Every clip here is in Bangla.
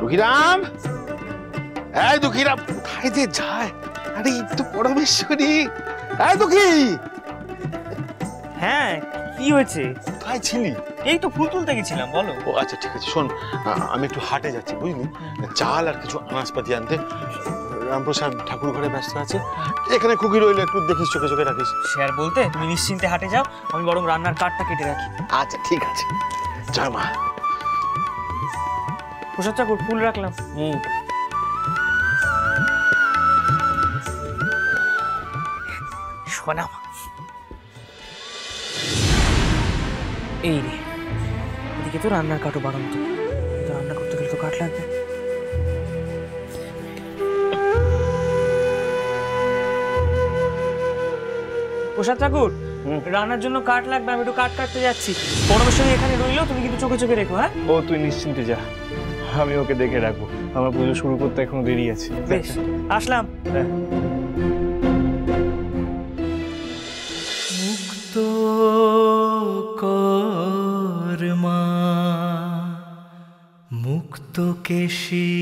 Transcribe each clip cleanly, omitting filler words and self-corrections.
দুঃখীরাম, এই দুঃখীরাম, কোথায় যে যায়? আরে এই তো পরমেশ্বরী। এই দুঃখী। হ্যাঁ, কি হয়েছে? কোথায় ছিলি? এই তো ফুল তুলতে গেছিলাম। বলো। ও আচ্ছা, ঠিক আছে। শোন, আমি একটু হাটে যাচ্ছি, বুঝলি? চাল আর কিছু আনাজপাতি আনতে। রামপ্রসাদ ঠাকুর ঘরে ব্যস্ত আছে, এখানে খুকি রইলে একটু দেখিস, চোখে চোখে রাখিস। সে আর বলতে, তুমি নিশ্চিন্তে হাটে যাও, আমি বরং রান্নার কাঠটা কেটে রাখি। আচ্ছা, ঠিক আছে। জয় মা। প্রসাদ ঠাকুর, ফুল রাখলাম। শোনা, এই রে, এদিকে তো রান্নার কাঠও বাড়ানো, তো রান্না করতে গেলে তো কাঠ লাগবে। প্রসাদ ঠাকুর, রান্নার জন্য কাঠ লাগবে, আমি একটু কাঠ কাটতে যাচ্ছি। পরমেশ্বরী এখানে রইলো, তুমি কিন্তু চোখে চোখে রেখো। হ্যাঁ, ও তুই নিশ্চিন্তে যা, আমি ওকে দেখে রাখবো। আমার পুজো শুরু করতে এখনো দেরি আছে। বেশ, আসলাম। মুক্ত কর মা মুক্ত কেশী,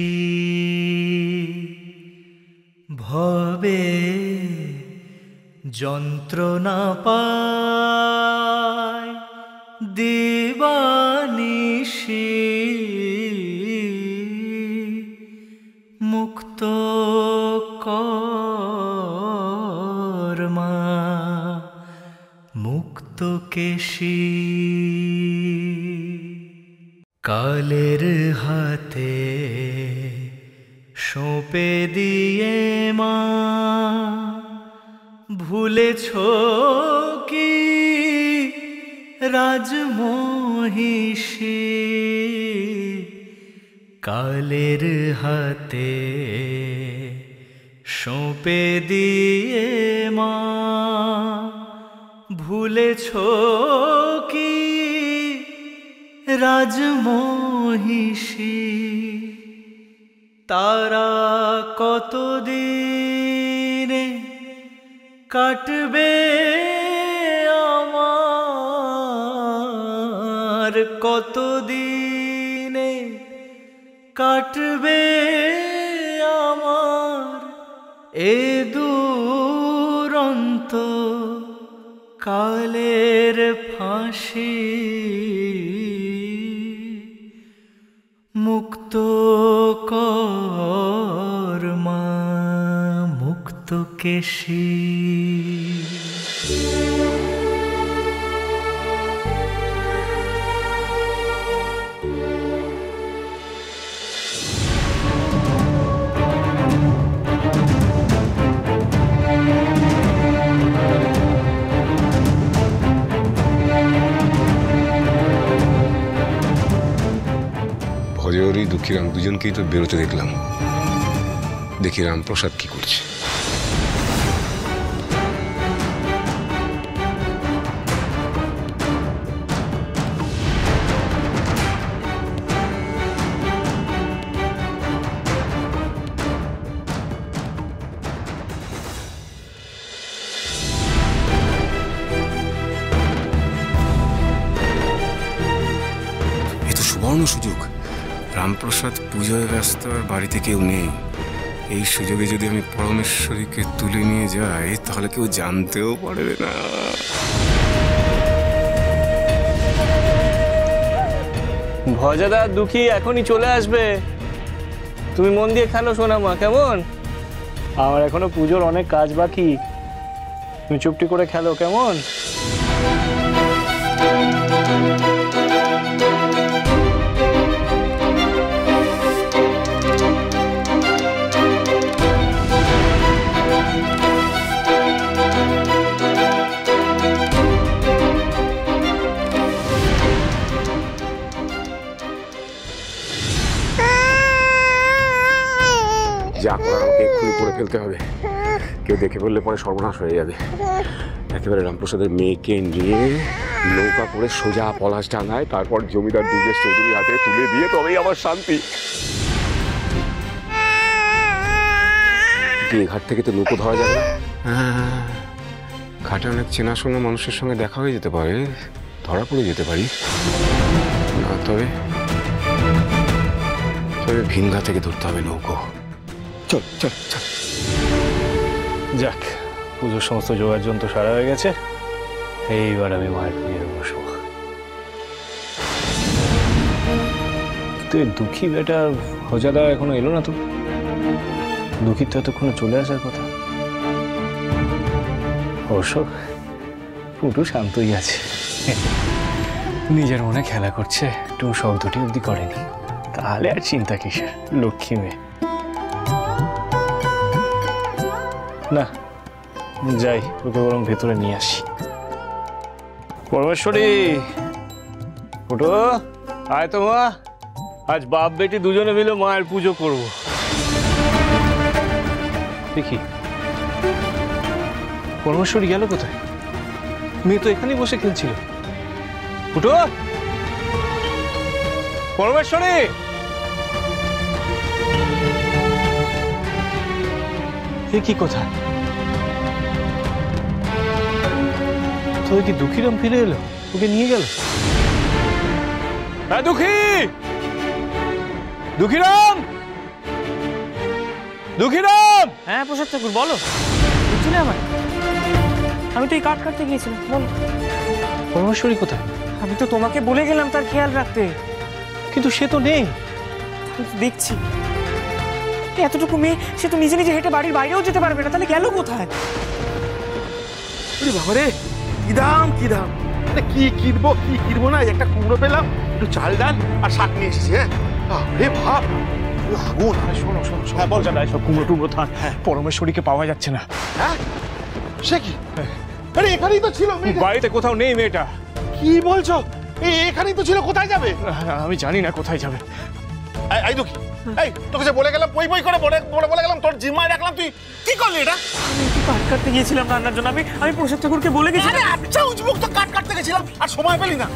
ভবে যন্ত্রণা পায় দিবানিশি, মুক্ত কর মা মুক্ত কেশী। কালের হাতে সঁপে দিয়ে মা, ভুলেছ কি রাজমহিষী? কালের হাতে সঁপে দিয়ে মা, ভুলেছ কি রাজমহিষী? তারা কতদিনে কাটবে আমার, কতদিনে কাটবে আমার এ দুরন্ত কালের ফাঁসি? মুক্ত কর মা মুক্ত কেশী। ভজহরি দুঃখীরাম দুজনকেই তো বেরোতে দেখলাম। দেখি রামপ্রসাদ কি করছে। এ তো সুবর্ণ সুযোগ। রামপ্রসাদ পুজোয় ব্যস্ত, আর বাড়িতে কেউ নেই। এই সুযোগে যদি আমি পরমেশ্বরীকে তুলে নিয়ে যাই, তাহলে কেউ জানতেও পারবে না। ভজাদা দুঃখী এখনই চলে আসবে, তুমি মন দিয়ে খেলো সোনা মা, কেমন? আমার এখনো পুজোর অনেক কাজ বাকি, তুমি চুপটি করে খেলো, কেমন? যা করার আমাকে এক্ষুনি করে ফেলতে হবে। কেউ দেখে ফেললে পরে সর্বনাশ হয়ে যাবে। একেবারে রামপ্রসাদের মেয়েকে নিয়ে নৌকা করে সোজা পলাশ ডাঙায়, তারপর জমিদার দুর্গেশ চৌধুরীর হাতে তুলে দিয়ে তবেই আমার শান্তি। ঘাট থেকে তো নৌকো ধরা যাবে না। ঘাটে অনেক চেনাশোনা মানুষের সঙ্গে দেখা হয়ে যেতে পারে, ধরা পড়ে যেতে পারি না। তবে তবে ভিনগা থেকে ধরতে হবে নৌকো। চল চল চল। যাক, পুজোর সমস্ত জোগাড় যন্ত্র সারা হয়ে গেছে, এইবার আমি মায়ের পুজোয় বসবো। তুই দুঃখী বেটা হজাদা এখনো এলো না তো? দুঃখীর তো এতক্ষণে চলে আসার কথা। অবশ্য পুটু শান্তই আছে, নিজের মনে খেলা করছে, একটু শব্দটি অবধি করেনি, তাহলে আর চিন্তা কিসের, লক্ষ্মী মেয়ে। না যাই, ওকে বরং ভেতরে নিয়ে আসি। পরমেশ্বরী, ফুটো আয় তো মা, আজ বাপ বেটি দুজনে মিলে মায়ের পুজো করব। দেখি পরমেশ্বরী গেল কোথায়? মেয়ে তো এখানেই বসে খেলছিল। ফুটো, পরমেশ্বরী, এ কি কোথায়? তবে কি দুঃখীরাম ফিরে এলো? ওকে নিয়ে গেল? হ্যাঁ দুঃখী, দুঃখীরাম, দুঃখীরাম। হ্যাঁ প্রসাদ ঠাকুর বলো, বুঝছিলে আমার? আমি তো এই কাঠ কাটতে গিয়েছিলাম, বলো। পরমেশ্বরী কোথায়? আমি তো তোমাকে বলে গেলাম তার খেয়াল রাখতে, কিন্তু সে তো নেই। আমি তো দেখছি এতটুকু মেয়ে, সে তো নিজে নিজে হেঁটে বাড়ির বাইরেও যেতে পারবে না, তাহলে গেল কোথায়? বাবারে, কি দাম কি দাম! আরে কি কিনবো না, একটা কুমড়ো পেলাম, একটু চাল ডাল আর শাক নিয়ে এসেছি। হ্যাঁ আরে ভাব, আগুন! শোনো শোনো, হ্যাঁ বল দাদা, এসব কুমড়ো টুমড়ো থাক, পরমেশ্বরীকে পাওয়া যাচ্ছে না। হ্যাঁ সে কি? আরে এখানেই তো ছিল মেয়েটা। বাড়িতে কোথাও নেই মেয়েটা। কি বলছো? এখানেই তো ছিল, কোথায় যাবে? আমি জানি না কোথায় যাবে। এই দুঃখী, এই তোকে যে বলে গেলাম, পই পই করে বলে গেলাম, তোর জিম্মায় রাখলাম, তুই কি করলি এটা? আমি একটু কাঠ কাটতে গিয়েছিলাম রান্নার জন্য, আমি প্রসাদ ঠাকুরকে বলে গেছিলাম। আচ্ছা উজবুক তো কাট কাটতে গেছিলাম আর সময় পেলি না।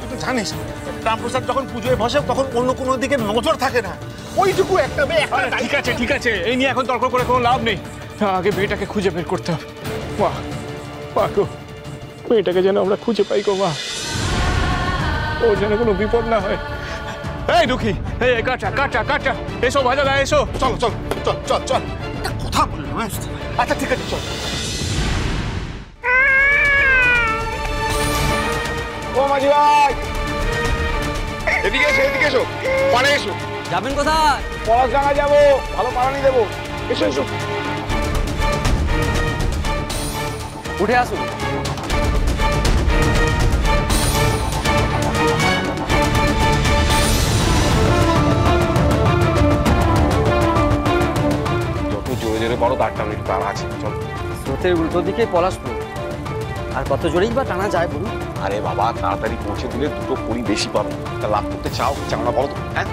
তুই জানিস রামপ্রসাদ যখন পুজোয় বসে তখন অন্য কোনো দিকে নজর থাকে না, ওইটুকু একটা মেয়ে একটা। ঠিক আছে ঠিক আছে, এই নিয়ে এখন তর্ক করে কোনো লাভ নেই, আগে মেয়েটাকে খুঁজে বের করতে হবে। মা গো, মেয়েটাকে যেন আমরা খুঁজে পাই গো মা, ও যেন কোনো বিপদ না হয়। এই দুঃখী, এই কাটা কাটা কাটা, এসো ভাজা, এসো। চলো চল চল চল চল, একটা কথা বললাম। আচ্ছা ঠিক আছে চল। ও মাঝি ভাই, এদিকে এসো, পাড়ে এসো। যাবেন কোথায়? পলাশডাঙ্গা যাবো, ভালো পাড়ানি দেবো, এসো এসো। উঠে আসুন। যত জোরে জোরে বড় তার টান একটু তারা আছে। চল। স্রোতের উল্টো দিকে পলাশপুর, আর কত জোরেই বা টানা যায় বলুন? আরে বাবা, তাড়াতাড়ি পৌঁছে দিলে দুটো কড়ি বেশি পাবে। তা লাভ করতে চাও না বলো তো? হ্যাঁ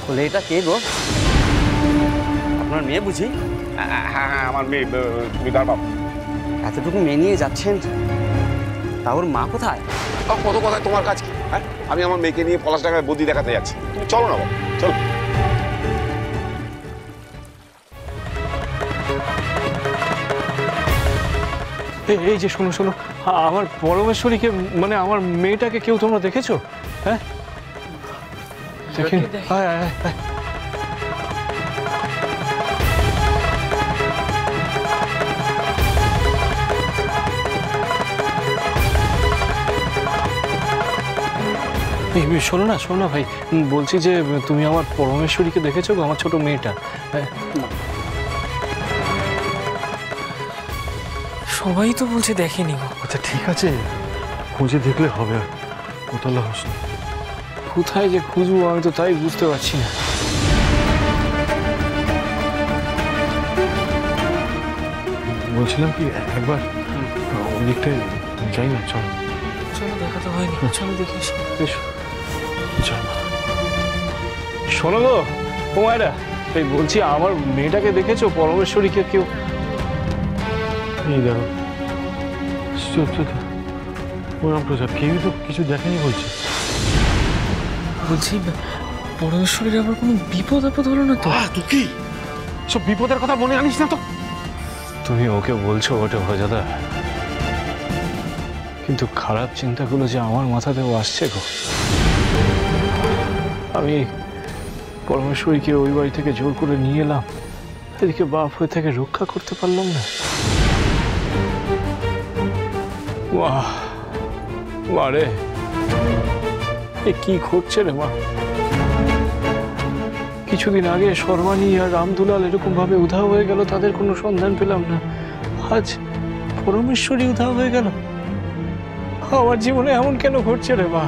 বলে এটা কে গো? আপনার মেয়ে বুঝি? হ্যাঁ আমার মেয়ে, তুমি তার বাবা। এতটুকু মেয়ে নিয়ে যাচ্ছেন, তা ওর মা কোথায়? কত কথায় তোমার কাজ কি? হ্যাঁ, আমি আমার মেয়েকে নিয়ে পলাশডাঙ্গায় বদ্যি দেখাতে যাচ্ছি, তুমি চলো না বাবা, চলো। এই যে শোনো শোনো, আমার পরমেশ্বরীকে, মানে আমার মেয়েটাকে কেউ তোমরা দেখেছো? হ্যাঁ দেখেন, আয় আয় আয়। শোনো না ভাই, বলছি যে তুমি আমার পরমেশ্বরীকে দেখেছো গো, আমার ছোট মেয়েটা? হ্যাঁ সবাই তো বলছে দেখেনি গো। আচ্ছা ঠিক আছে, খুঁজে দেখলে হবে, আর কোথাও হোস না। কোথায় যে খুঁজবো আমি তো তাই বুঝতে পারছি না। বলছিলাম কি, একবার ওই দিকটায় যাই না, চল। চলো, দেখা তো হয়নি, চলো দেখে এসো। এসো। চল। শোনো গো ও মায়েরা, এই বলছি আমার মেয়েটাকে দেখেছো, পরমেশ্বরীকে কেউ? এই দেখো, ও রামপ্রসাদ, কেউই তো কিছু দেখেনি বলছে। বলছি পরমেশ্বরীর আবার কোনো বিপদ আপদ হলো না তো? তুই কি সব বিপদের কথা মনে আনিস না তো? তুমি ওকে বলছো ওটা হজাদা, কিন্তু খারাপ চিন্তাগুলো যে আমার মাথাতেও আসছে গো। আমি পরমেশ্বরীকে ওই বাড়ি থেকে জোর করে নিয়ে এলাম, এদিকে বাপ হয়ে থেকে রক্ষা করতে পারলাম না। মা রে, এ কি ঘটছে রে মা? কিছুদিন আগে সর্বাণী আর রামদুলাল এরকম ভাবে উধাও হয়ে গেল, তাদের কোনো সন্ধান পেলাম না। আজ পরমেশ্বরী উধাও হয়ে গেল। আমার জীবনে এমন কেন ঘটছে রে মা?